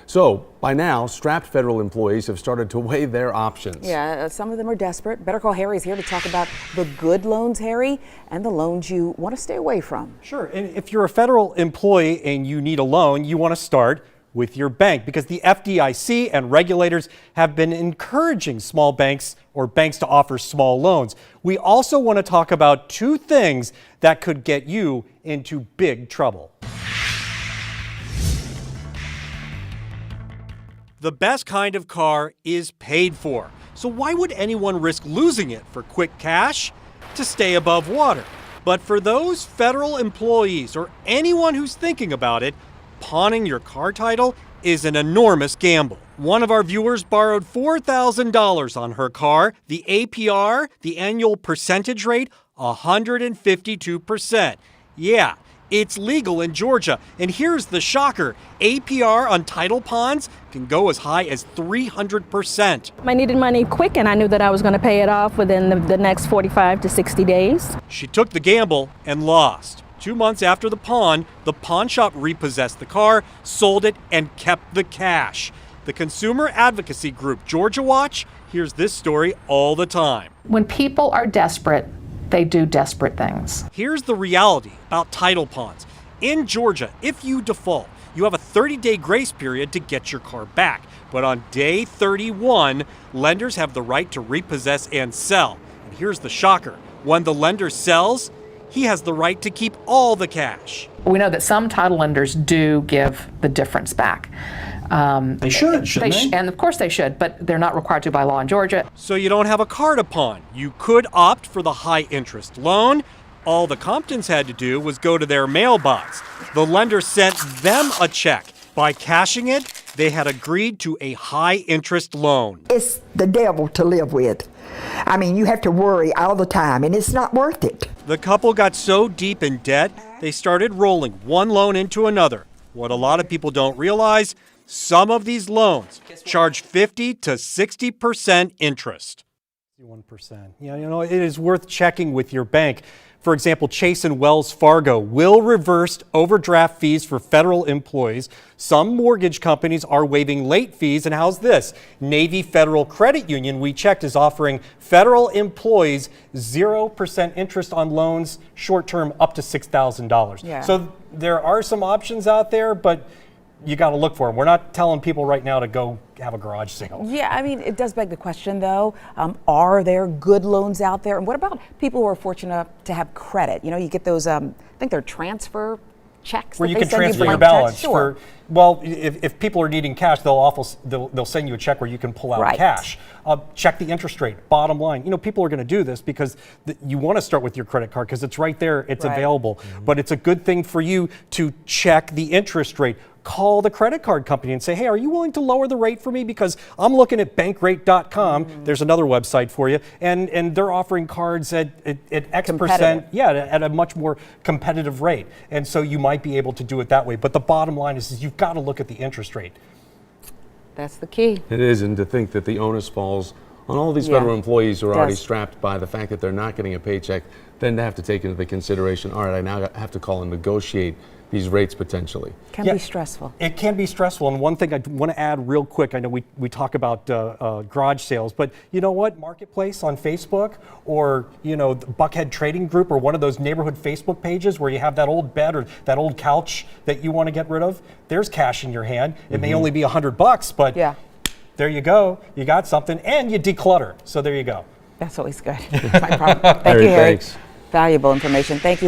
So by now, strapped federal employees have started to weigh their options. Yeah, some of them are desperate. Better Call Harry's here to talk about the good loans, Harry, and the loans you want to stay away from. Sure, and if you're a federal employee and you need a loan, you want to start with your bank because the FDIC and regulators have been encouraging small banks or banks to offer small loans. We also want to talk about two things that could get you into big trouble. The best kind of car is paid for. So why would anyone risk losing it for quick cash? To stay above water. But for those federal employees or anyone who's thinking about it, pawning your car title is an enormous gamble. One of our viewers borrowed $4,000 on her car. The APR, the annual percentage rate, 152%. Yeah, it's legal in Georgia. And here's the shocker. APR on title pawns can go as high as 300%. I needed money quick, and I knew that I was going to pay it off within the next 45 to 60 days. She took the gamble and lost. 2 months after the pawn shop repossessed the car, sold it, and kept the cash. The consumer advocacy group Georgia Watch hears this story all the time. When people are desperate, they do desperate things. Here's the reality about title pawns. In Georgia, if you default, you have a 30-day grace period to get your car back. But on day 31, lenders have the right to repossess and sell. And here's the shocker. When the lender sells, he has the right to keep all the cash. We know that some title lenders do give the difference back. They should, shouldn't they? And of course they should, but they're not required to by law in Georgia. So you don't have a car to pawn. You could opt for the high-interest loan. All the Comptons had to do was go to their mailbox. The lender sent them a check. By cashing it, they had agreed to a high-interest loan. It's the devil to live with. I mean, you have to worry all the time, and it's not worth it. The couple got so deep in debt, they started rolling one loan into another. What a lot of people don't realize, some of these loans charge 50 to 60% interest. 1%. Yeah, it is worth checking with your bank. For example, Chase and Wells Fargo will reverse overdraft fees for federal employees. Some mortgage companies are waiving late fees. And how's this? Navy Federal Credit Union, we checked, is offering federal employees 0% interest on loans, short-term up to $6,000. Yeah. So there are some options out there, but you got to look for them. We're not telling people right now to go have a garage sale. Yeah, I mean, it does beg the question, though. Are there good loans out there? And what about people who are fortunate to have credit? You know, you get those, I think they're transfer checks. Where that you they can send transfer your blank balance. checks. Sure. Well, if people are needing cash, they'll send you a check where you can pull out Right. cash. Check the interest rate. Bottom line, people are going to do this because you want to start with your credit card because it's right there, it's Right. available. Mm-hmm. But it's a good thing for you to check the interest rate. Call the credit card company and say, hey, are you willing to lower the rate for me? Because I'm looking at bankrate.com. Mm-hmm. There's another website for you. And they're offering cards at X percent. Yeah, at a much more competitive rate. And so you might be able to do it that way. But the bottom line is you've got to look at the interest rate. That's the key. It is, and to think that the onus falls on all these federal employees who are already does. strapped by the fact that they're not getting a paycheck, then to have to take into the consideration, all right, I now have to call and negotiate these rates potentially. Can be stressful. It can be stressful. And one thing I want to add real quick, I know we talk about garage sales, but you know what? Marketplace on Facebook or, the Buckhead Trading Group or one of those neighborhood Facebook pages where you have that old bed or that old couch that you want to get rid of, there's cash in your hand. It may only be $100, but there you go. You got something and you declutter. So there you go. That's always good. My problem. Thank you, Harry. Thanks. Valuable information. Thank you.